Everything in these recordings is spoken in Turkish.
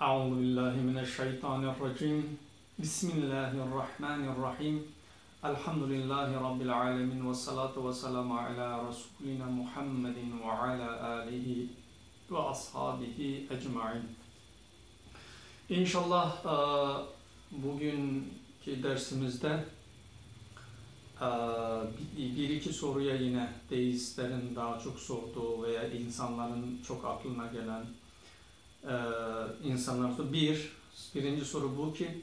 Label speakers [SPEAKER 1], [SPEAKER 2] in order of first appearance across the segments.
[SPEAKER 1] Euzubillahimineşşeytanirracim. Bismillahirrahmanirrahim. Elhamdülillahi Rabbil alemin ve salatu ve selamu ala Resulina Muhammedin ve ala alihi ve ashabihi ecmain. İnşallah bugünkü dersimizde bir iki soruya yine deistlerin daha çok sorduğu veya insanların çok aklına gelen birinci soru bu ki,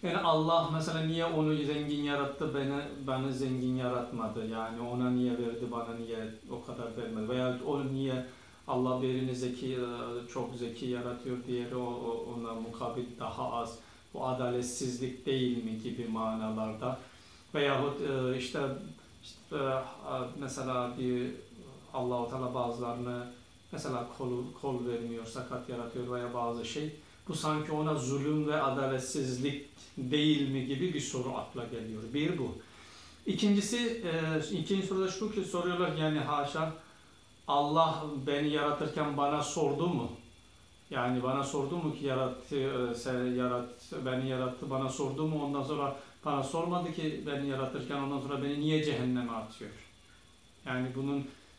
[SPEAKER 1] yani Allah mesela niye onu zengin yarattı, beni zengin yaratmadı, yani ona niye verdi, bana niye o kadar vermedi, veya onu niye Allah birini çok zeki yaratıyor, diğeri ona mukabil daha az, bu adaletsizlik değil mi gibi manalarda, veyahut işte mesela Allah-u Teala bazılarını mesela kol vermiyor, sakat yaratıyor veya bazı şey. Bu sanki ona zulüm ve adaletsizlik değil mi gibi bir soru akla geliyor. Bir bu. İkinci soruda şu ki soruyorlar, yani haşa, Allah beni yaratırken bana sordu mu? Yani bana sordu mu ki beni yarattı, bana sordu mu? Ondan sonra bana sormadı ki beni yaratırken, ondan sonra beni niye cehenneme atıyor?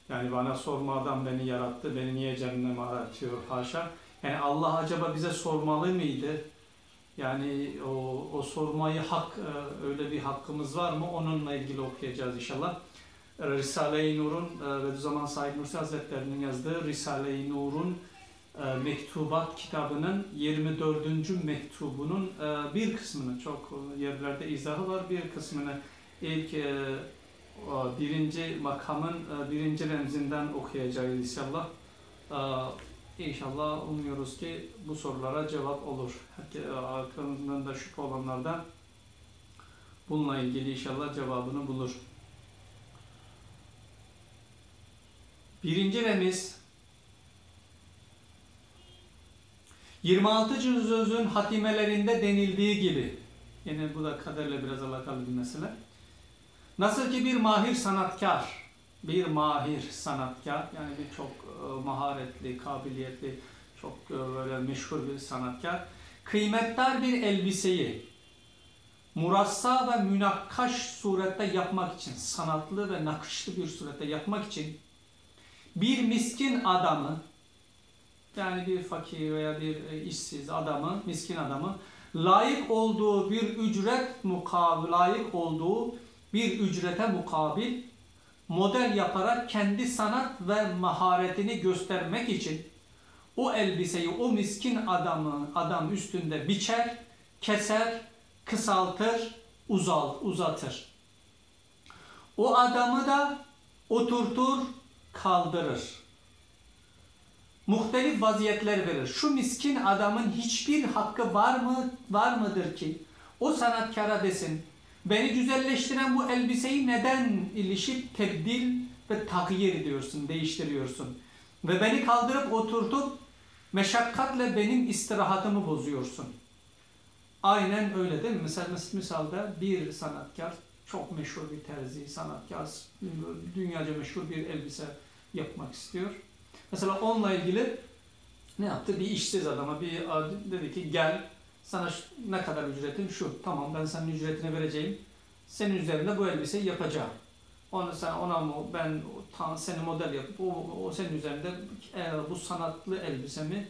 [SPEAKER 1] Yani bana sormadan beni yarattı, beni niye cehenneme atıyor, haşa. Yani Allah acaba bize sormalı mıydı? Yani o sormayı öyle bir hakkımız var mı? Onunla ilgili okuyacağız inşallah. Risale-i Nur'un Bediüzzaman Said Nursi Hazretleri'nin yazdığı Risale-i Nur'un Mektubat kitabının 24. mektubunun bir kısmını, çok yerlerde izahı var, bir kısmını ilk birinci makamın birinci remzinden okuyacağız inşallah. İnşallah umuyoruz ki bu sorulara cevap olur. Aklından da şüphe olanlar da bununla ilgili inşallah cevabını bulur. Birinci remiz 26. cüzün hatimelerinde denildiği gibi, yine bu da kaderle biraz alakalı bir mesele. Nasıl ki bir mahir sanatkar, yani bir çok maharetli, kabiliyetli, çok böyle meşhur bir sanatkar, kıymetdar bir elbiseyi murassa ve münakkaş surette yapmak için, sanatlı ve nakışlı bir surette yapmak için bir miskin adamı, yani bir fakir veya bir işsiz adamı, miskin adamı layık olduğu bir ücrete mukabil model yaparak kendi sanat ve maharetini göstermek için o elbiseyi o miskin adam üstünde biçer, keser, kısaltır, uzatır. O adamı da oturtur, kaldırır. Muhtelif vaziyetler verir. Şu miskin adamın hiçbir hakkı var mıdır ki o sanatkara desin, beni güzelleştiren bu elbiseyi neden ilişip tebdil ve tagyir ediyorsun, değiştiriyorsun? Ve beni kaldırıp oturtup meşakkatle benim istirahatımı bozuyorsun. Aynen öyle değil mi? Misalda bir sanatkar, çok meşhur bir terzi sanatkar, dünyaca meşhur bir elbise yapmak istiyor. Mesela onunla ilgili ne yaptı? Bir işsiz adama dedi ki, gel, sana ne kadar ücretin şu. Tamam, ben senin ücretini vereceğim. Senin üzerinde bu elbiseyi yapacağım. Ben seni model yapıp o senin üzerinde bu sanatlı elbisemi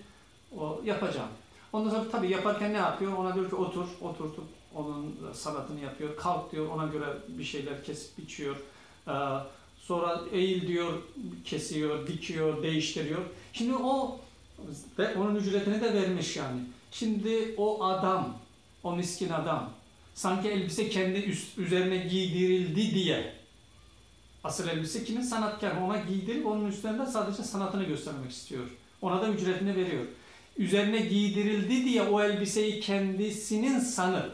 [SPEAKER 1] yapacağım. Ondan sonra tabii yaparken ne yapıyor? Ona diyor ki oturtup onun sanatını yapıyor. Kalk diyor, ona göre bir şeyler kesip biçiyor. Sonra eğil diyor, kesiyor, dikiyor, değiştiriyor. Şimdi ve onun ücretini de vermiş yani. Şimdi o miskin adam, sanki elbise kendi üzerine giydirildi diye, asıl elbise kimin? Sanatkar. Ona giydirip onun üstünde sadece sanatını göstermek istiyor. Ona da ücretini veriyor. Üzerine giydirildi diye o elbiseyi kendisinin sanıp,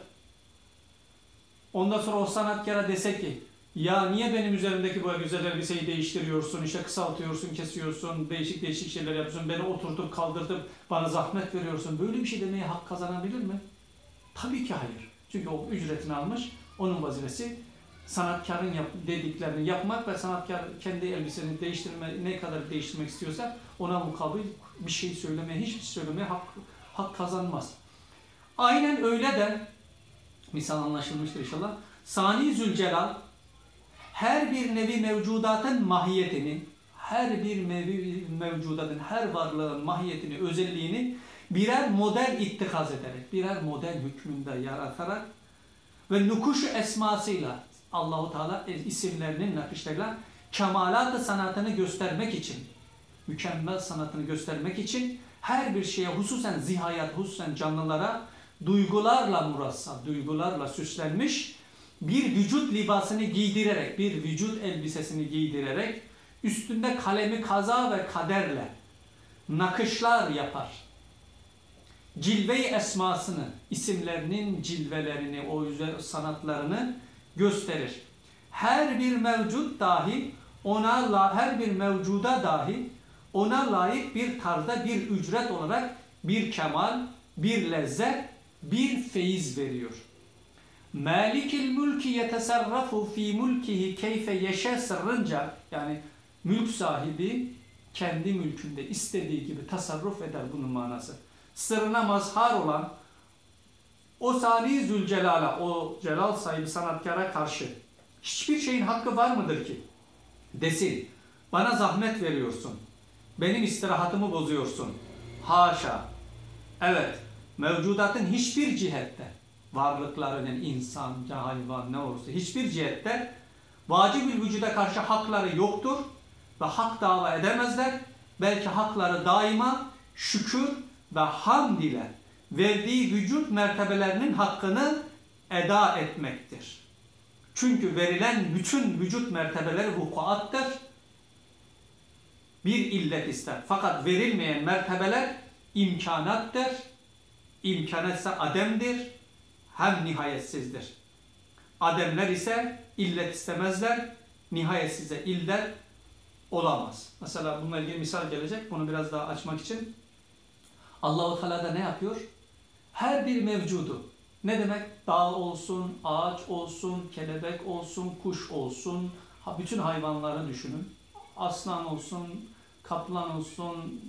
[SPEAKER 1] ondan sonra o sanatkara dese ki, ya niye benim üzerimdeki bu güzel elbiseyi değiştiriyorsun, işte kısaltıyorsun, kesiyorsun, değişik şeyler yapıyorsun, beni oturtup kaldırtıp bana zahmet veriyorsun. Böyle bir şey demeye hak kazanabilir mi? Tabii ki hayır. Çünkü o ücretini almış, onun vazifesi sanatkarın dediklerini yapmak ve sanatkar kendi elbiseni ne kadar değiştirmek istiyorsa ona mukabil bir şey söylemeye, hiçbir şey söylemeye hak kazanmaz. Aynen öyle de, misal anlaşılmıştır inşallah, Sani Zülcelal her bir nevi mevcudatın mahiyetini, her bir nevi mevcudatın, her varlığın mahiyetini, özelliğini birer model ittikaz ederek, birer model hükmünde yaratarak ve nukuş esmasıyla, Allahu Teala isimlerinin nakışlarıyla kemalat-ı sanatını göstermek için, mükemmel sanatını göstermek için her bir şeye, hususen zihayat, hususen canlılara duygularla murassal, duygularla süslenmiş bir vücut libasını giydirerek, bir vücut elbisesini giydirerek üstünde kalemi kaza ve kaderle nakışlar yapar. Cilve-i esmasını, isimlerinin cilvelerini, o sanatlarını gösterir. Her bir mevcut dahi her bir mevcuda dahi ona layık bir tarzda bir ücret olarak bir kemal, bir lezzet, bir feyiz veriyor. Malikil mülki yetesarrafu fi mulkihi keyfe yeşe sırrınca, yani mülk sahibi kendi mülkünde istediği gibi tasarruf eder, bunun manası. Sırrına mazhar olan o Sani Zülcelal'a, o celal sahibi sanatkara karşı hiçbir şeyin hakkı var mıdır ki desin, bana zahmet veriyorsun, benim istirahatımı bozuyorsun. Haşa. Evet, mevcudatın hiçbir cihette, varlıklarının insan, hayvan, ne olursa hiçbir cihette vacib-ül vücuda karşı hakları yoktur ve hak dava edemezler. Belki hakları daima şükür ve hamd ile verdiği vücut mertebelerinin hakkını eda etmektir. Çünkü verilen bütün vücut mertebeleri vukuattır. Bir illet ister. Fakat verilmeyen mertebeler imkanattır. İmkanat ise ademdir. Hem nihayetsizdir. Ademler ise illet istemezler. Nihayetsize illet olamaz. Mesela bununla ilgili misal gelecek. Bunu biraz daha açmak için. Allah-u Teala da ne yapıyor? Her bir mevcudu, ne demek? Dağ olsun, ağaç olsun, kelebek olsun, kuş olsun, bütün hayvanları düşünün. Aslan olsun, kaplan olsun,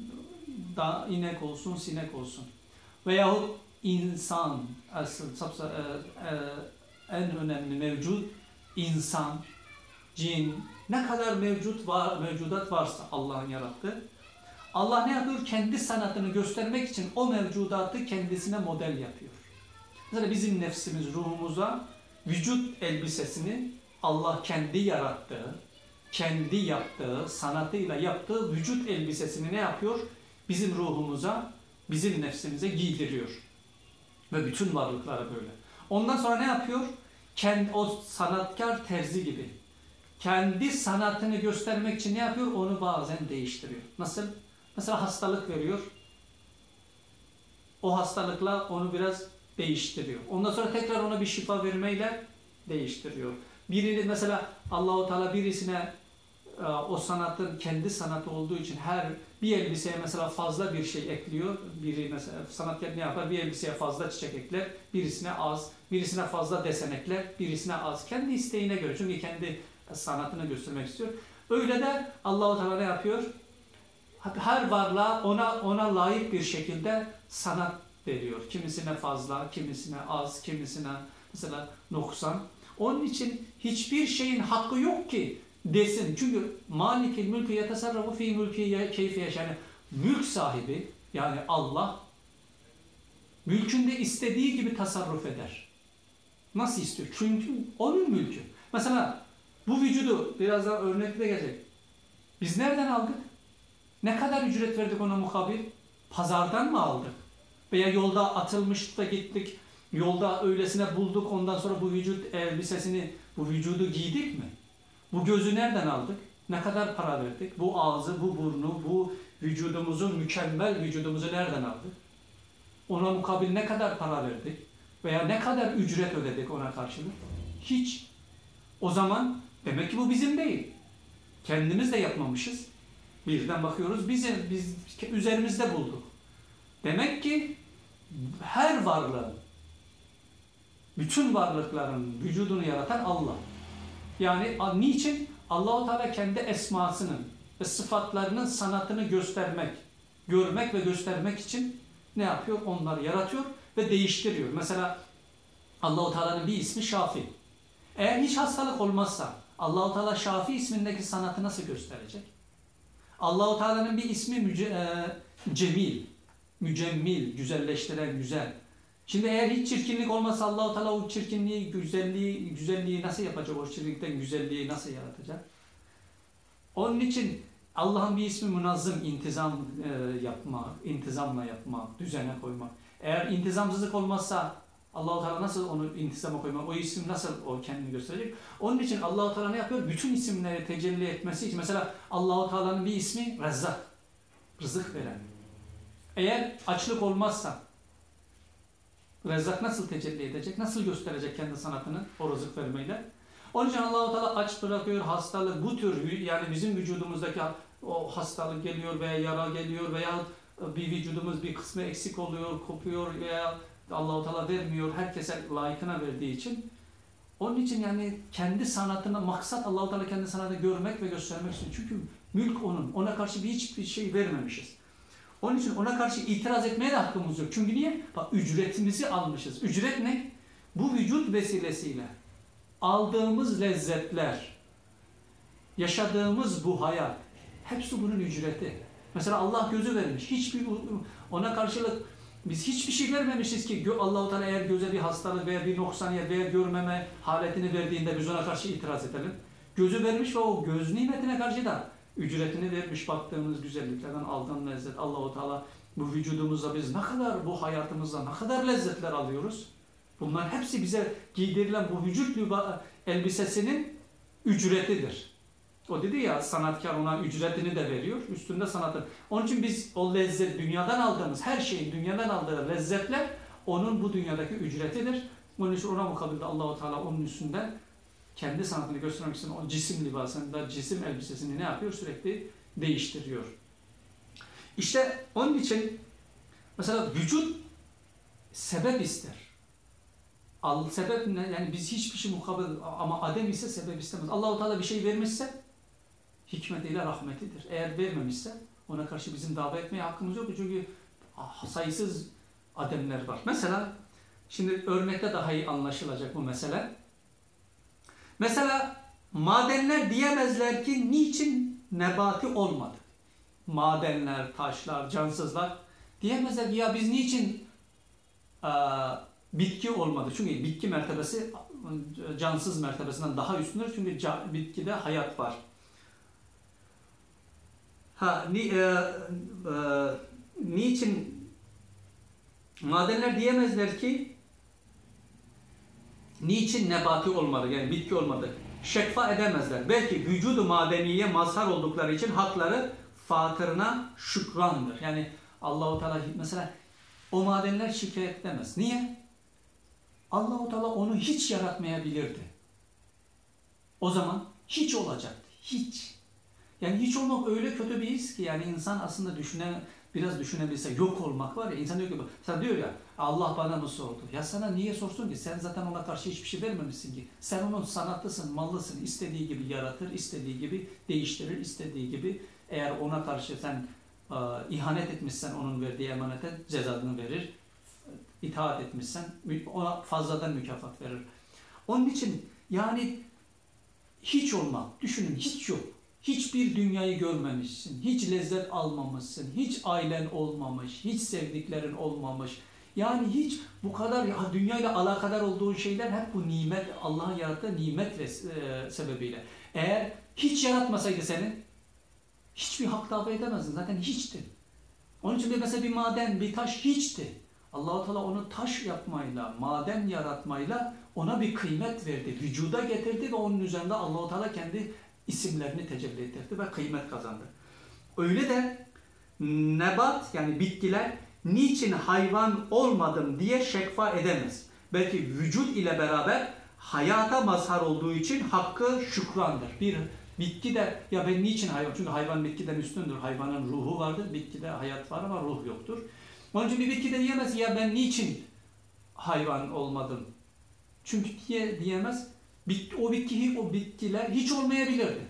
[SPEAKER 1] inek olsun, sinek olsun. Veyahut insan, en önemli mevcut insan, cin, ne kadar mevcudat varsa Allah'ın yarattığı. Allah ne yapıyor? Kendi sanatını göstermek için o mevcudatı kendisine model yapıyor. Mesela bizim nefsimiz, ruhumuza vücut elbisesini Allah kendi yarattığı, kendi yaptığı, sanatıyla yaptığı vücut elbisesini ne yapıyor? Bizim ruhumuza, bizim nefsimize giydiriyor. Ve bütün varlıklara böyle. Ondan sonra ne yapıyor? O sanatkar terzi gibi. Kendi sanatını göstermek için ne yapıyor? Onu bazen değiştiriyor. Nasıl? Mesela hastalık veriyor. O hastalıkla onu biraz değiştiriyor. Ondan sonra tekrar ona bir şifa vermeyle değiştiriyor. Birini mesela Allah-u Teala birisine o sanatın kendi sanatı olduğu için bir elbiseye mesela fazla bir şey ekliyor. Biri mesela sanatkar ne yapar? Bir elbiseye fazla çiçek ekler, birisine az, birisine fazla desen ekler, birisine az. Kendi isteğine göre. Çünkü kendi sanatını göstermek istiyor. Öyle de Allah-u Teala ne yapıyor? Her varlığa ona layık bir şekilde sanat veriyor. Kimisine fazla, kimisine az, kimisine mesela noksan. Onun için hiçbir şeyin hakkı yok ki desin. Çünkü malikil mülkü yetesarrafu fi mülkü keyfe yeşâ. Yani mülk sahibi, yani Allah mülkünde istediği gibi tasarruf eder. Nasıl istiyor? Çünkü onun mülkü. Mesela bu vücudu biraz daha örnekle gelecek. Biz nereden aldık? Ne kadar ücret verdik ona mukabil? Pazardan mı aldık? Veya yolda atılmış da gittik, yolda öylesine bulduk, ondan sonra bu vücut elbisesini, bu vücudu giydik mi? Bu gözü nereden aldık? Ne kadar para verdik? Bu ağzı, bu burnu, bu vücudumuzun, mükemmel vücudumuzu nereden aldık? Ona mukabil ne kadar para verdik? Veya ne kadar ücret ödedik ona karşılık? Hiç. O zaman demek ki bu bizim değil. Kendimiz de yapmamışız. Birden bakıyoruz, biz üzerimizde bulduk. Demek ki her varlığın, bütün varlıkların vücudunu yaratan Allah. Yani niçin? Allah-u Teala kendi esmasının ve sıfatlarının sanatını göstermek, görmek ve göstermek için ne yapıyor? Onları yaratıyor ve değiştiriyor. Mesela Allah-u Teala'nın bir ismi Şafi. Eğer hiç hastalık olmazsa Allah-u Teala Şafi ismindeki sanatı nasıl gösterecek? Allah-u Teala'nın bir ismi Cemil, mücemmil, güzelleştiren, güzel. Şimdi eğer hiç çirkinlik olmasa Allah-u Teala o çirkinliği, güzelliği nasıl yapacak? O çirkinlikten güzelliği nasıl yaratacak? Onun için Allah'ın bir ismi münazzım, intizamla yapmak, düzene koymak. Eğer intizamsızlık olmazsa Allah-u Teala nasıl onu intizama koymak, o isim nasıl o kendini gösterecek? Onun için Allah-u Teala ne yapıyor? Bütün isimleri tecelli etmesi için. Mesela Allah-u Teala'nın bir ismi Rezzak, rızık veren. Eğer açlık olmazsa Rezzak nasıl tecelli edecek? Nasıl gösterecek kendi sanatını o rızık vermeyle? Onun için Allah-u Teala aç bırakıyor, hastalık, bu tür yani bizim vücudumuzdaki o hastalık geliyor veya yara geliyor veya bir vücudumuz bir kısmı eksik oluyor, kopuyor veya Allah-u Teala vermiyor, herkese layıkına verdiği için. Onun için yani kendi sanatına, maksat Allah-u Teala kendi sanatını görmek ve göstermek için. Çünkü mülk onun, ona karşı hiçbir şey vermemişiz. Onun için ona karşı itiraz etmeye de hakkımız yok. Çünkü niye? Bak, ücretimizi almışız. Ücret ne? Bu vücut vesilesiyle aldığımız lezzetler, yaşadığımız bu hayat, hepsi bunun ücreti. Mesela Allah gözü vermiş. Ona karşılık biz hiçbir şey vermemişiz ki Allah-u Teala eğer göze bir hastalık veya bir noksaniyet veya görmeme haletini verdiğinde biz ona karşı itiraz edelim. Gözü vermiş ve o göz nimetine karşı da ücretini vermiş, baktığımız güzelliklerden aldığın lezzet. Allah-u Teala bu vücudumuzda biz ne kadar, bu hayatımızda ne kadar lezzetler alıyoruz. Bunların hepsi bize giydirilen bu vücut elbisesinin ücretidir. O dedi ya, sanatkar ona ücretini de veriyor, üstünde sanatı. Onun için biz o lezzet, dünyadan aldığımız, her şeyin dünyadan aldığı lezzetler onun bu dünyadaki ücretidir. Onun için ona mukabilde Allah-u Teala onun üstünde kendi sanatını göstermek için o cisim libasını, cisim elbisesini ne yapıyor? Sürekli değiştiriyor. İşte onun için mesela vücut sebep ister. Sebep ne? Yani biz hiçbir şey mukabil, ama Adem ise sebep istemez. Allah-u Teala bir şey vermişse hikmetiyle rahmetidir. Eğer vermemişse ona karşı bizim dava etmeye hakkımız yok. Çünkü sayısız Ademler var. Mesela şimdi örnekte daha iyi anlaşılacak bu mesele. Mesela madenler diyemezler ki niçin nebati olmadı? Madenler, taşlar, cansızlar diyemezler ki ya biz niçin bitki olmadı? Çünkü bitki mertebesi cansız mertebesinden daha üstündür. Çünkü bitkide hayat var. Niçin madenler diyemezler ki niçin nebati olmadı, yani bitki olmadı? Şekfa edemezler. Belki vücudu madeniye mazhar oldukları için hakları fatırına şükrandır. Yani Allah-u Teala mesela o madenler şikayet edemez. Niye? Allah-u Teala onu hiç yaratmayabilirdi. O zaman hiç olacaktı. Hiç. Yani hiç olmak öyle kötü bir his ki, yani insan aslında biraz düşünebilse, yok olmak var ya, insan diyor ki, sen diyor ya Allah bana mı sordu? Ya sana niye sorsun ki? Sen zaten ona karşı hiçbir şey vermemişsin ki. Sen onun sanatlısın, mallısın, istediği gibi yaratır, istediği gibi değiştirir, istediği gibi, eğer ona karşı sen ihanet etmişsen onun verdiği emanete cezasını verir, itaat etmişsen ona fazladan mükafat verir. Onun için yani hiç olmak, düşünün, hiç yok. Hiçbir dünyayı görmemişsin, hiç lezzet almamışsın, hiç ailen olmamış, hiç sevdiklerin olmamış. Yani hiç bu kadar dünyayla alakadar olduğun şeyler hep bu nimet, Allah'ın yarattığı nimet sebebiyle. Eğer hiç yaratmasaydı seni, hiçbir hak dava edemezdin. Zaten hiçti. Onun için mesela bir maden, bir taş hiçti. Allah-u Teala onu taş yapmayla, maden yaratmayla ona bir kıymet verdi, vücuda getirdi ve onun üzerinde Allah-u Teala kendi isimlerini tecelli ettirdi ve kıymet kazandı. Öyle de nebat, yani bitkiler niçin hayvan olmadım diye şekfa edemez. Belki vücut ile beraber hayata mazhar olduğu için hakkı şükrandır. Bir bitki de ya ben niçin hayvan? Çünkü hayvan bitkiden üstündür. Hayvanın ruhu vardır. Bitkide hayat var ama ruh yoktur. Onun için bir bitki de diyemez ya ben niçin hayvan olmadım? Çünkü diyemez. O bitkiler hiç olmayabilirdi.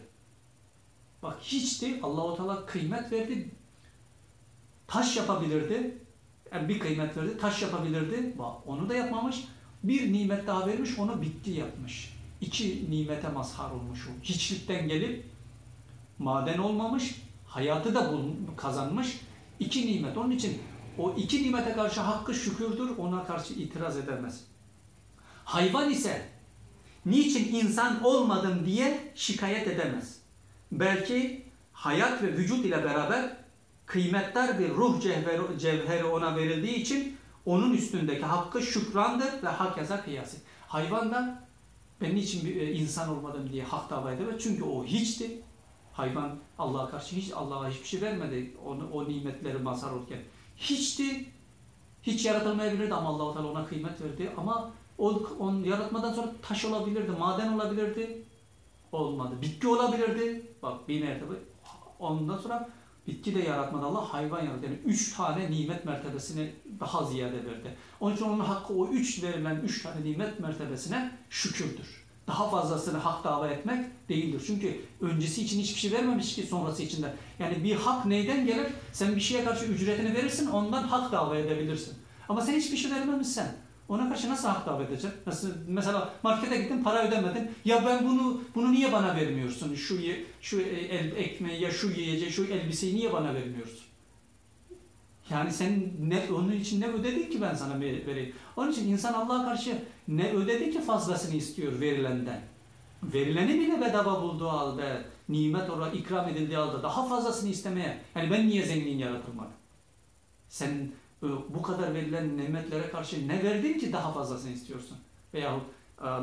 [SPEAKER 1] Bak hiçti. Allah-u Teala kıymet verdi. Taş yapabilirdi. Yani bir kıymet verdi. Taş yapabilirdi. Onu da yapmamış. Bir nimet daha vermiş. Onu bitki yapmış. İki nimete mazhar olmuş o. Hiçlikten gelip maden olmamış. Hayatı da kazanmış. İki nimet. Onun için o iki nimete karşı hakkı şükürdür. Ona karşı itiraz edemez. Hayvan ise niçin insan olmadım diye şikayet edemez. Belki hayat ve vücut ile beraber kıymetler bir ruh cevheri ona verildiği için onun üstündeki hakkı şükrandır ve hakeza kıyası. Hayvan da ben niçin bir insan olmadım diye hak dava edemez. Çünkü o hiçti. Hayvan Allah'a karşı Allah'a hiçbir şey vermedi. O nimetleri mazhar olurken. Hiçti. Hiç yaratılmayabilirdi ama Allah-u Teala ona kıymet verdi. Ama onu yaratmadan sonra taş olabilirdi, maden olabilirdi. Olmadı. Bitki olabilirdi. Bak bir mertebe. Ondan sonra bitki de yaratmadı Allah, hayvan yarattı. Yani 3 tane nimet mertebesini daha ziyade verdi. Onun için onun hakkı o 3 verilen 3 tane nimet mertebesine şükürdür. Daha fazlasını hak dava etmek değildir. Çünkü öncesi için hiçbir şey vermemiş ki sonrası için de. Yani bir hak neyden gelir? Sen bir şeye karşı ücretini verirsin, ondan hak dava edebilirsin. Ama sen hiçbir şey vermemişsen ona karşı nasıl hak dava edeceksin? Nasıl, mesela markete gittin, para ödemedin. Ya ben bunu niye bana vermiyorsun? Şu ekmeği ya şu yiyeceği, şu elbiseyi niye bana vermiyorsun? Yani sen onun için ne ödedin ki ben sana vereyim? Onun için insan Allah'a karşı ne ödedi ki fazlasını istiyor verilenden? Verileni bile bedava bulduğu halde, nimet olarak ikram edildiği halde daha fazlasını istemeye. Yani ben niye zengin yaratılmadım? Sen bu kadar verilen nimetlere karşı ne verdin ki daha fazlasını istiyorsun? Veyahut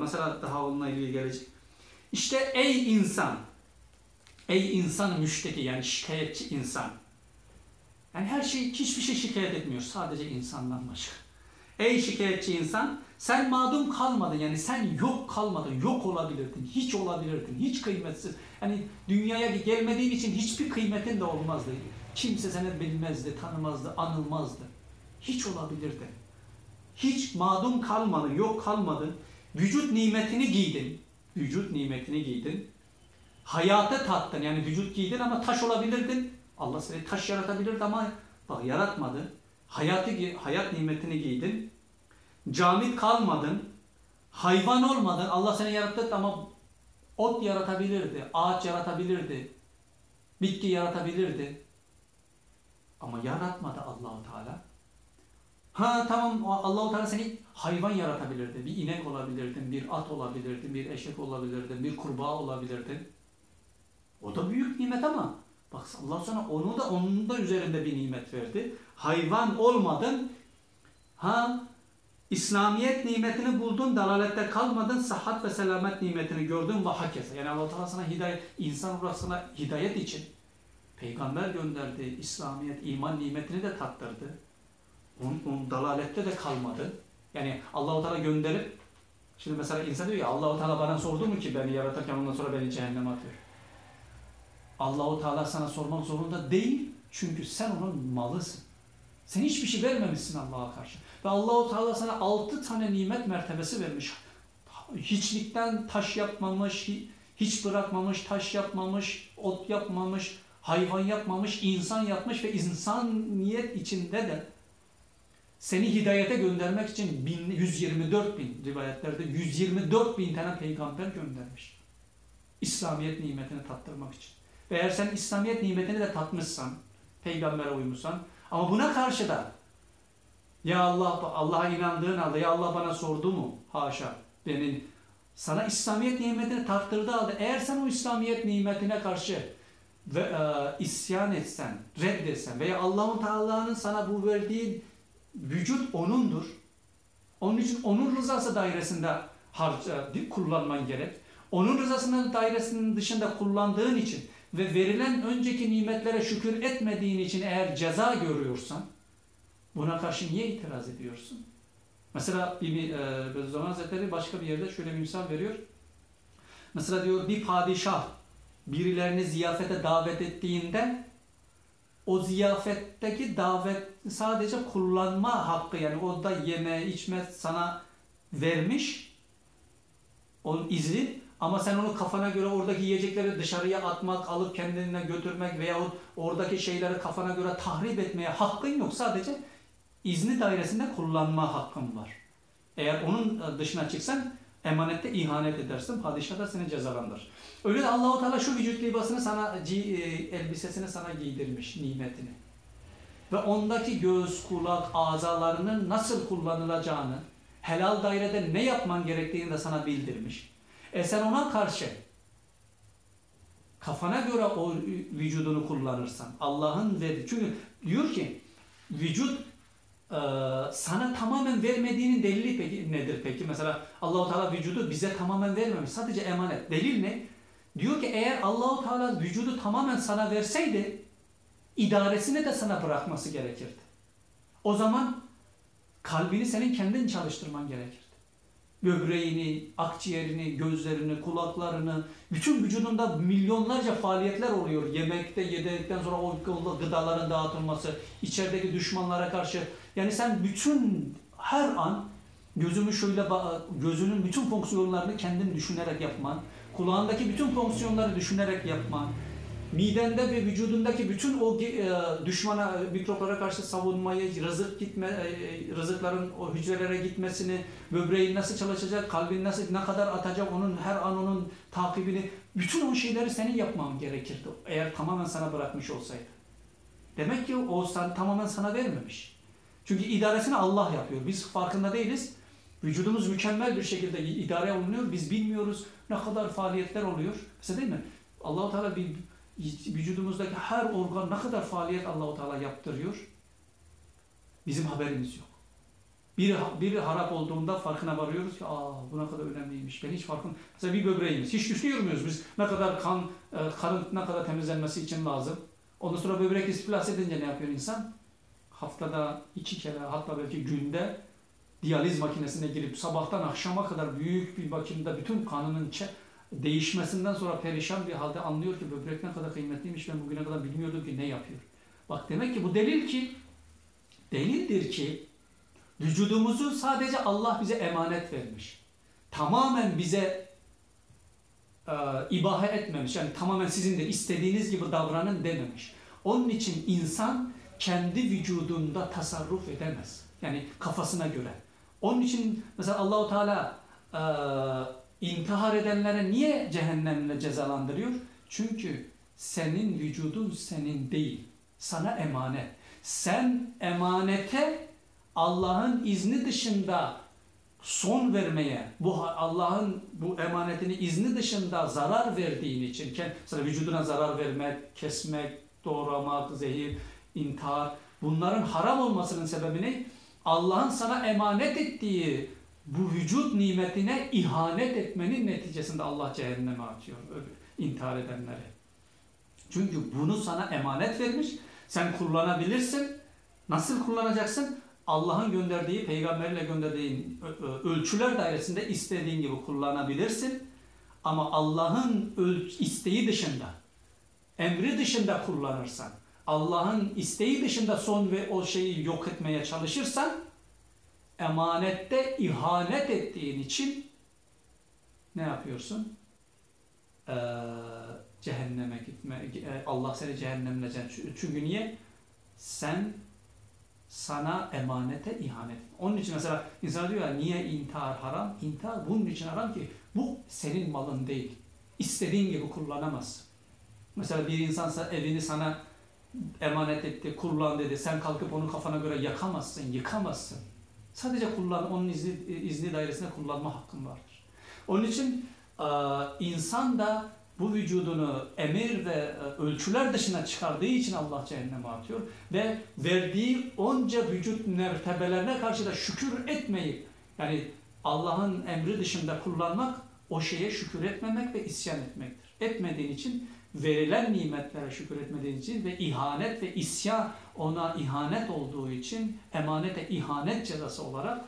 [SPEAKER 1] mesela daha onunla ilgili gelecek. İşte ey insan müşteki, yani şikayetçi insan. Yani hiçbir şey şikayet etmiyor, sadece insandan başka. Ey şikayetçi insan, sen mağdum kalmadın, yani sen yok kalmadın, yok olabilirdin, hiç olabilirdin, hiç kıymetsiz. Yani dünyaya gelmediğin için hiçbir kıymetin de olmazdı. Kimse seni bilmezdi, tanımazdı, anılmazdı. Hiç olabilirdi. Hiç mağdum kalmadın, yok kalmadın. Vücut nimetini giydin. Vücut nimetini giydin. Hayatı tattın, yani vücut giydin ama taş olabilirdin. Allah seni taş yaratabilirdi ama bak yaratmadı. Hayat nimetini giydin. Camit kalmadın. Hayvan olmadın. Allah seni yarattı ama ot yaratabilirdi. Ağaç yaratabilirdi. Bitki yaratabilirdi. Ama yaratmadı Allah-u Teala. Tamam, Allah-u Teala seni hayvan yaratabilirdi. Bir inek olabilirdin, bir at olabilirdin, bir eşek olabilirdin, bir kurbağa olabilirdin. O da büyük nimet ama bak Allah sana onun da üzerinde bir nimet verdi. Hayvan olmadın. İslamiyet nimetini buldun, dalalette kalmadın, sıhhat ve selamet nimetini gördün ve hakeza. Yani Allah Teala sana insan olarak sana hidayet için peygamber gönderdi, İslamiyet, iman nimetini de tattırdı. Onun dalalette de kalmadı. Yani Allah-u Teala gönderip, şimdi mesela insan diyor ya, Allah-u Teala bana sordu mu ki beni yaratırken ondan sonra beni cehenneme atıyor. Allah-u Teala sana sormak zorunda değil, çünkü sen onun malısın. Sen hiçbir şey vermemişsin Allah'a karşı. Ve Allah-u Teala sana 6 tane nimet mertebesi vermiş. Hiçlikten taş yapmamış, hiç bırakmamış, taş yapmamış, ot yapmamış, hayvan yapmamış, insan yapmış ve insaniyet içinde de seni hidayete göndermek için 124 bin rivayetlerde 124 bin tane peygamber göndermiş. İslamiyet nimetini tattırmak için. Ve eğer sen İslamiyet nimetini de tatmışsan, peygambere uymuşsan, ama buna karşı da ya Allah'a inandığın halde ya Allah bana sordu mu? Haşa. Sana İslamiyet nimetini tattırdığı halde eğer sen o İslamiyet nimetine karşı isyan etsen, reddetsen veya Allah-u Teala'nın sana bu verdiği vücut O'nundur. Onun için O'nun rızası dairesinde kullanman gerek. O'nun rızasının dairesinin dışında kullandığın için ve verilen önceki nimetlere şükür etmediğin için eğer ceza görüyorsan, buna karşı niye itiraz ediyorsun? Mesela Bediüzzaman Hazretleri başka bir yerde şöyle bir misal veriyor. Mesela diyor bir padişah birilerini ziyafete davet ettiğinde o ziyafetteki davet sadece kullanma hakkı, yani o da yeme içme sana vermiş onun izni, Ama sen onu kafana göre oradaki yiyecekleri dışarıya atmak, alıp kendine götürmek veyahut oradaki şeyleri kafana göre tahrip etmeye hakkın yok. Sadece izni dairesinde kullanma hakkın var. Eğer onun dışına çıksan emanette ihanet edersin. Padişah da seni cezalandırır. Öyle de Allah-u Teala şu vücut libasını sana, elbisesini sana giydirmiş, nimetini. Ve ondaki göz, kulak, azalarının nasıl kullanılacağını, helal dairede ne yapman gerektiğini de sana bildirmiş. Sen ona karşı kafana göre o vücudunu kullanırsan, Allah'ın verdiği, çünkü diyor ki vücut sana tamamen vermediğinin delili peki, nedir peki? Mesela Allah-u Teala vücudu bize tamamen vermemiş. Sadece emanet. Delil ne? Diyor ki eğer Allah-u Teala vücudu tamamen sana verseydi idaresini de sana bırakması gerekirdi. O zaman kalbini senin kendin çalıştırman gerekirdi. Böbreğini, akciğerini, gözlerini, kulaklarını, bütün vücudunda milyonlarca faaliyetler oluyor. Yemekte, yedikten sonra o gıdaların dağıtılması, içerideki düşmanlara karşı. Yani sen bütün her an gözünün bütün fonksiyonlarını kendin düşünerek yapman, kulağındaki bütün fonksiyonları düşünerek yapman, midende ve vücudundaki bütün o düşmana, mikroplara karşı savunmayı, rızıkların o hücrelere gitmesini, böbreğin nasıl çalışacak, kalbin nasıl, ne kadar atacak, onun her an onun takibini, bütün o şeyleri senin yapman gerekirdi. Eğer tamamen sana bırakmış olsaydı. Demek ki o tamamen sana vermemiş. Çünkü idaresini Allah yapıyor. Biz farkında değiliz. Vücudumuz mükemmel bir şekilde idare olunuyor. Biz bilmiyoruz ne kadar faaliyetler oluyor. Mesela değil mi? Allah-u Teala vücudumuzdaki her organ ne kadar faaliyet Allah-u Teala yaptırıyor. Bizim haberimiz yok. Biri harap olduğunda farkına varıyoruz ki bu ne kadar önemliymiş. Ben hiç farkında. Mesela bir böbreğimiz. Hiç düşünüyor muyuz biz ne kadar kanın ne kadar temizlenmesi için lazım. Ondan sonra böbrek istiflas edince ne yapıyor insan? Haftada 2 kere, hatta belki günde diyaliz makinesine girip sabahtan akşama kadar büyük bir makinede bütün kanının değişmesinden sonra perişan bir halde anlıyor ki böbrek ne kadar kıymetliymiş, ben bugüne kadar bilmiyordum ki ne yapıyor. Bak demek ki bu delildir ki vücudumuzu sadece Allah bize emanet vermiş. Tamamen bize ibahe etmemiş. Yani tamamen sizin de istediğiniz gibi davranın dememiş. Onun için insan kendi vücudunda tasarruf edemez. Yani kafasına göre. Onun için mesela Allah-u Teala intihar edenlere niye cehennemle cezalandırıyor? Çünkü senin vücudun senin değil. Sana emanet. Sen emanete Allah'ın izni dışında son vermeye, Allah'ın bu emanetini izni dışında zarar verdiğin için, mesela vücuduna zarar vermek, kesmek, doğramak, zehir, intihar, bunların haram olmasının sebebi ne? Allah'ın sana emanet ettiği bu vücut nimetine ihanet etmenin neticesinde Allah cehenneme atıyor intihar edenleri. Çünkü bunu sana emanet vermiş, sen kullanabilirsin. Nasıl kullanacaksın? Allah'ın gönderdiği, peygamberle gönderdiği ölçüler dairesinde istediğin gibi kullanabilirsin. Ama Allah'ın isteği dışında, emri dışında kullanırsan, Allah'ın isteği dışında son ve o şeyi yok etmeye çalışırsan, emanette ihanet ettiğin için ne yapıyorsun? Cehenneme gitme. Allah seni cehennemle. Çünkü niye? Sana emanete ihanet. Onun için mesela insan diyor ya, niye intihar haram? İntihar bunun için haram ki bu senin malın değil. İstediğin gibi kullanamazsın. Mesela bir insansa evini sana emanet etti, kullan dedi. Sen kalkıp onu kafana göre yakamazsın, yıkamazsın. Sadece kullan, onun izni dairesinde kullanma hakkın vardır. Onun için insan da bu vücudunu emir ve ölçüler dışına çıkardığı için Allah cehenneme atıyor ve verdiği onca vücut mertebelerine karşı da şükür etmeyip, yani Allah'ın emri dışında kullanmak, o şeye şükür etmemek ve isyan etmektir. Etmediğin için, verilen nimetlere şükür etmediğin için ve ihanet ve isyan, ona ihanet olduğu için emanete ihanet cezası olarak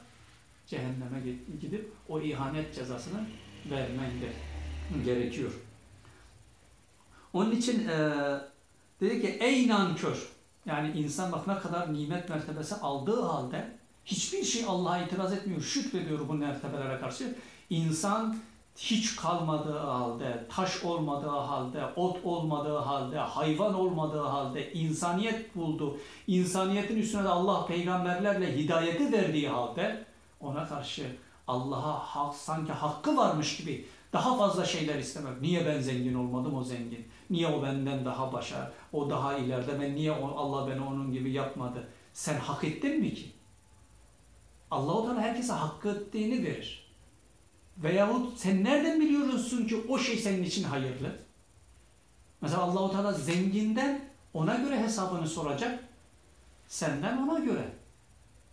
[SPEAKER 1] cehenneme gidip o ihanet cezasını vermen gerekiyor. Onun için dedi ki ey nankör, yani insan bak ne kadar nimet mertebesi aldığı halde hiçbir şey Allah'a itiraz etmiyor, şükrediyor bu mertebelere karşı. İnsan hiç kalmadığı halde, taş olmadığı halde, ot olmadığı halde, hayvan olmadığı halde insaniyet buldu. İnsaniyetin üstüne de Allah peygamberlerle hidayeti verdiği halde ona karşı Allah'a sanki hakkı varmış gibi daha fazla şeyler istemek. Niye ben zengin olmadım, o zengin? Niye o benden daha başarılı, o daha ileride? Ben niye Allah beni onun gibi yapmadı? Sen hak ettin mi ki? Allah-u Teala herkese hakkı ettiğini verir. Veyahut sen nereden biliyorsun ki o şey senin için hayırlı? Mesela Allah-u Teala zenginden ona göre hesabını soracak. Senden ona göre.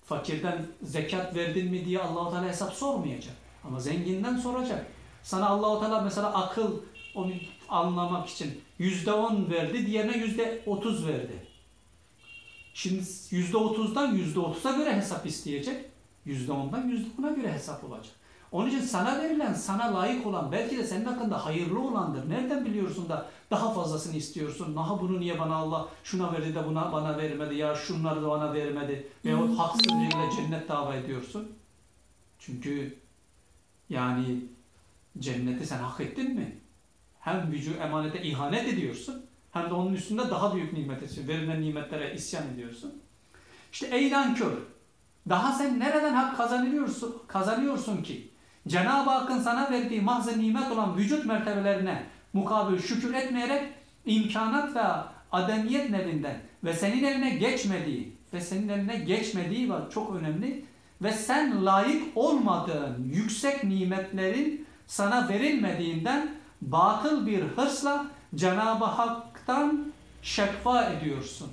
[SPEAKER 1] Fakirden zekat verdin mi diye Allah-u Teala hesap sormayacak. Ama zenginden soracak. Sana Allah-u Teala mesela akıl onu anlamak için %10 verdi, diğerine %30 verdi. Şimdi %30'dan %30'a göre hesap isteyecek. %10'dan %10'a göre hesap olacak. Onun için sana verilen, sana layık olan, belki de senin hakkında hayırlı olandır. Nereden biliyorsun da daha fazlasını istiyorsun? Naha bunu niye bana Allah şuna verdi de buna bana vermedi, ya şunları da bana vermedi veyahut haksız yere cennet dava ediyorsun. Çünkü yani cenneti sen hak ettin mi? Hem vücudu emanete ihanet ediyorsun, hem de onun üstünde daha büyük nimet ediyorsun. Verilen nimetlere isyan ediyorsun. İşte ey nankör, daha sen nereden hak kazanıyorsun ki? Cenab-ı Hakk'ın sana verdiği mahz-ı nimet olan vücut mertebelerine mukabil şükür etmeyerek imkanat ve ademiyet nevinden ve senin eline geçmediği var, çok önemli, ve sen layık olmadığın yüksek nimetlerin sana verilmediğinden batıl bir hırsla Cenab-ı Hak'tan şekva ediyorsun.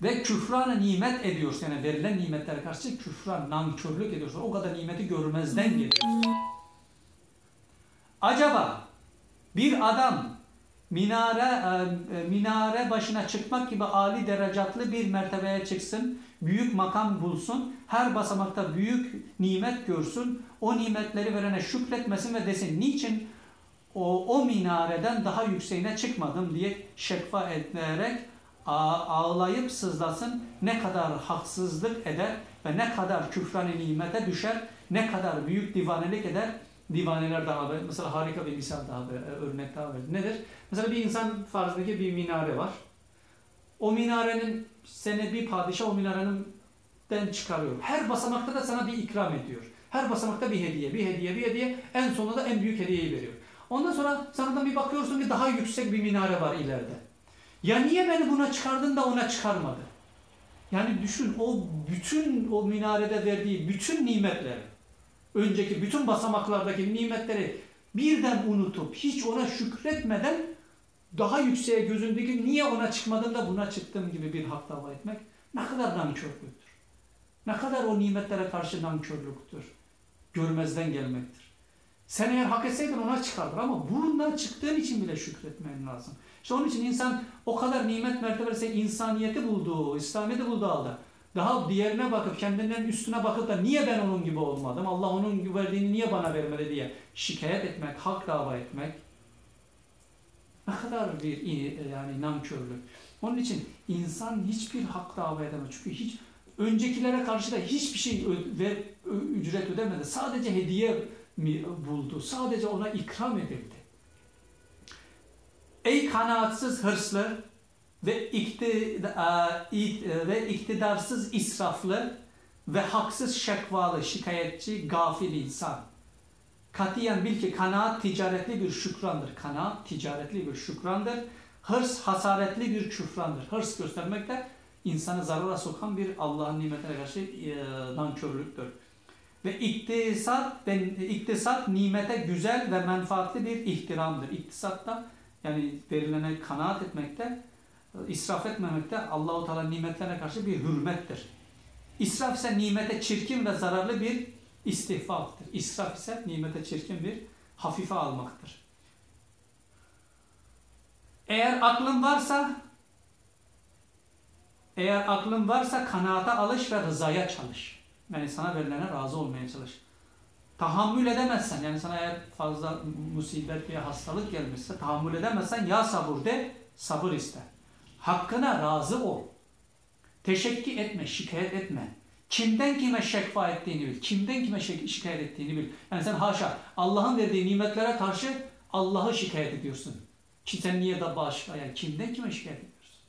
[SPEAKER 1] Ve küfran-ı nimet ediyorsun. Yani verilen nimetlere karşı küfran, nankörlük ediyorsun. O kadar nimeti görmezden geliyorsun. Acaba bir adam minare başına çıkmak gibi âli derecatlı bir mertebeye çıksın, büyük makam bulsun, her basamakta büyük nimet görsün, o nimetleri verene şükretmesin ve desin niçin o minareden daha yükseğine çıkmadım diye şekva ederek ağlayıp sızlasın, ne kadar haksızlık eder ve ne kadar küfran-ı nimete düşer, ne kadar büyük divanelik eder. Divaneler daha böyle, mesela harika bir misal daha böyle, örnek daha böyle. Nedir? Mesela bir insan farzdaki bir minare var. O minarenin seni bir padişah o minareden çıkarıyor. Her basamakta da sana bir ikram ediyor. Her basamakta bir hediye. En sonunda da en büyük hediyeyi veriyor. Ondan sonra sana bir bakıyorsun ki daha yüksek bir minare var ileride. Ya niye beni buna çıkardın da ona çıkarmadı? Yani düşün, o minarede verdiği bütün nimetleri, önceki bütün basamaklardaki nimetleri birden unutup hiç ona şükretmeden daha yükseğe gözündeki niye ona çıkmadın da buna çıktım gibi bir hak dava etmek ne kadar nankörlüktür. Ne kadar o nimetlere karşı nankörlüktür. Görmezden gelmektir. Sen eğer hak etseydin ona çıkardır ama bundan çıktığın için bile şükretmen lazım. İşte onun için insan o kadar nimet mertebesi insaniyeti bulduğu, İslamiyet'i bulduğu halde daha diğerine bakıp kendinden üstüne bakıp da niye ben onun gibi olmadım, Allah onun verdiğini niye bana vermedi diye şikayet etmek, hak dava etmek ne kadar bir yani nankörlük. Onun için insan hiçbir hak dava edemez. Çünkü hiç öncekilere karşı da hiçbir şey ücret ödemedi. Sadece hediye mi buldu? Sadece ona ikram edildi. Ey kanaatsiz hırslı ve iktidarsız israflı ve haksız şekvalı, şikayetçi, gafil insan. Katiyen bil ki kanaat ticaretli bir şükrandır. Kanaat ticaretli bir şükrandır. Hırs hasaretli bir küfrandır. Hırs göstermek de insanı zarara sokan bir Allah'ın nimetine karşı nankörlüktür. Ve iktisat nimete güzel ve menfaatli bir ihtiramdır. İktisat da yani verilene kanaat etmekte, israf etmemekte Allah-u Teala nimetlerine karşı bir hürmettir. İsraf ise nimete çirkin ve zararlı bir istihfaftır. İsraf ise nimete çirkin bir hafife almaktır. Eğer aklın varsa kanaata alış ve rızaya çalış. Yani sana verilene razı olmaya çalış. Tahammül edemezsen, yani sana eğer fazla musibet veya hastalık gelmişse tahammül edemezsen ya sabır de, sabır iste. Hakkına razı ol. Teşekki etme, şikayet etme. Kimden kime şekva ettiğini bil. Kimden kime şikayet ettiğini bil. Yani sen haşa Allah'ın verdiği nimetlere karşı Allah'ı şikayet ediyorsun. Ki sen niye de bağışla? Yani kimden kime şikayet ediyorsun?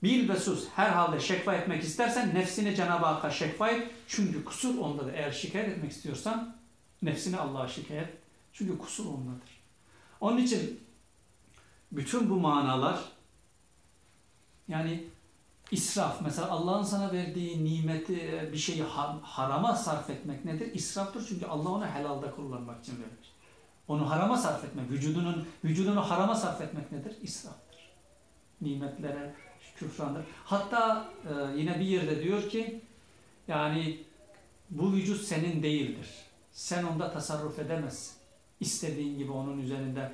[SPEAKER 1] Bil ve sus. Herhalde şekva etmek istersen nefsine Cenab-ı Hakk'a şekva et. Çünkü kusur ondadır. Eğer şikayet etmek istiyorsan nefsine Allah'a şikayet. Çünkü kusur ondadır. Onun için bütün bu manalar, yani israf, mesela Allah'ın sana verdiği nimeti, bir şeyi harama sarf etmek nedir? İsraftır, çünkü Allah onu helalde kullanmak için verir. Onu harama sarf etmek, vücudunu harama sarf etmek nedir? İsraftır. Nimetlere küfrandır. Hatta yine bir yerde diyor ki, yani bu vücut senin değildir. Sen onda tasarruf edemezsin. İstediğin gibi onun üzerinde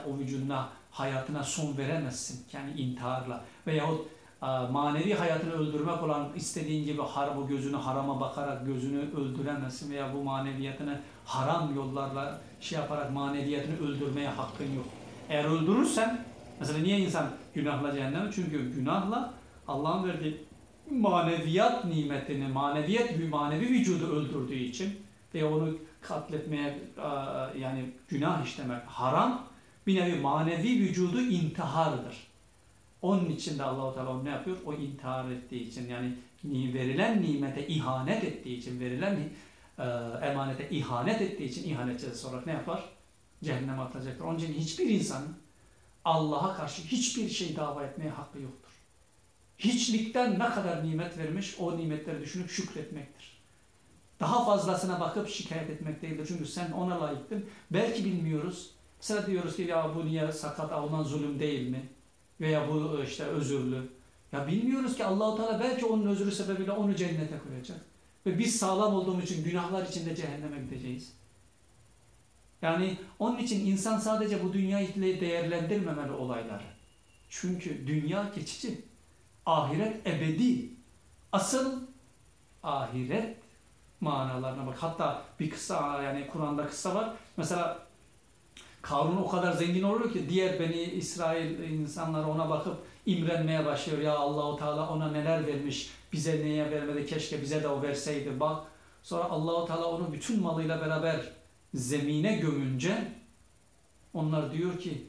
[SPEAKER 1] o vücuduna, hayatına son veremezsin. Yani intiharla veyahut manevi hayatını öldürmek olan istediğin gibi bu gözünü harama bakarak gözünü öldüremezsin veya bu maneviyatını haram yollarla yaparak maneviyatını öldürmeye hakkın yok. Eğer öldürürsen, mesela niye insan günahla cehenneme? Çünkü günahla Allah'ın verdiği maneviyat nimetini, manevi vücudu öldürdüğü için ve onu katletmeye, yani günah işlemek haram, bir nevi manevi vücudu intihardır. Onun için de Allah-u Teala ne yapıyor? O intihar ettiği için, yani verilen nimete ihanet ettiği için, verilen emanete ihanet ettiği için ihanetçisi olarak ne yapar? Cehenneme atacaktır. Onun için hiçbir insanın Allah'a karşı hiçbir şey dava etmeye hakkı yoktur. Hiçlikten ne kadar nimet vermiş, o nimetleri düşünüp şükretmektir. Daha fazlasına bakıp şikayet etmek değildir. Çünkü sen ona layıktın. Belki bilmiyoruz. Mesela diyoruz ki ya bu niye sakat, ondan zulüm değil mi? Veya bu işte özürlü. Ya bilmiyoruz ki Allah-u Teala belki onun özrü sebebiyle onu cennete koyacak. Ve biz sağlam olduğumuz için günahlar içinde cehenneme gideceğiz. Yani onun için insan sadece bu dünyayı değerlendirmemeli olayları. Çünkü dünya geçici. Ahiret ebedi. Asıl ahiret manalarına bak. Hatta bir kıssa, yani Kur'an'da kıssa var. Mesela Karun o kadar zengin olur ki diğer Beni İsrail insanları ona bakıp imrenmeye başlıyor. Ya Allah-u Teala ona neler vermiş, bize neye vermedi, keşke bize de o verseydi bak. Sonra Allah-u Teala onu bütün malıyla beraber zemine gömünce onlar diyor ki,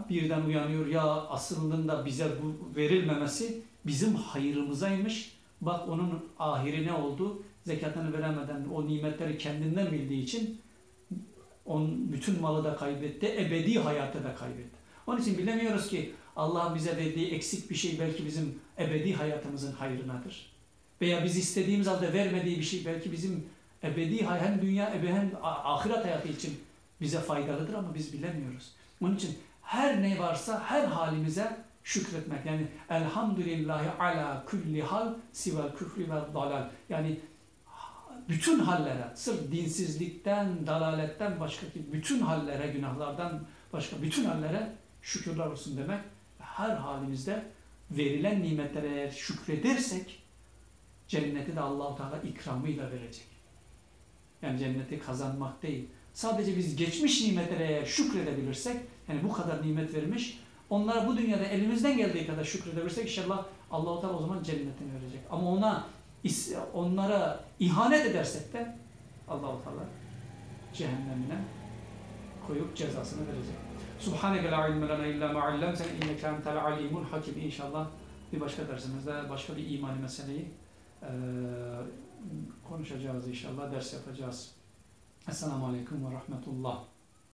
[SPEAKER 1] birden uyanıyor, ya aslında bize bu verilmemesi bizim hayrımızaymış. Bak onun ahiri ne oldu? Zekatını veremeden o nimetleri kendinden bildiği için bütün malı da kaybetti, ebedi hayatı da kaybetti. Onun için bilemiyoruz ki Allah'ın bize verdiği eksik bir şey belki bizim ebedi hayatımızın hayrınadır. Veya biz istediğimiz halde vermediği bir şey belki bizim ebedi hem dünya hem ahiret hayatı için bize faydalıdır ama biz bilemiyoruz. Onun için her ne varsa her halimize şükretmek. Yani elhamdülillahi ala kulli hal sivel küfri ve dalal. Yani bütün hallere, sırf dinsizlikten, dalaletten başkaki bütün hallere, günahlardan başka bütün hallere şükürler olsun demek. Her halimizde verilen nimetlere eğer şükredersek cenneti de Allah-u Teala ikramıyla verecek. Yani cenneti kazanmak değil. Sadece biz geçmiş nimetlere eğer şükredebilirsek, yani bu kadar nimet vermiş, onlara bu dünyada elimizden geldiği kadar şükredebilirsek inşallah Allah-u Teala o zaman cennetini verecek. Ama onlara ihanet edersek de Allah-u Teala cehennemine koyup cezasını verecek. Subhaneke la ilme lena illa ma allamtena inneke entel alimul hakim. İnşallah bir başka dersimizde başka bir imani meseleyi konuşacağız inşallah, ders yapacağız. Esselamu Aleyküm ve Rahmetullah.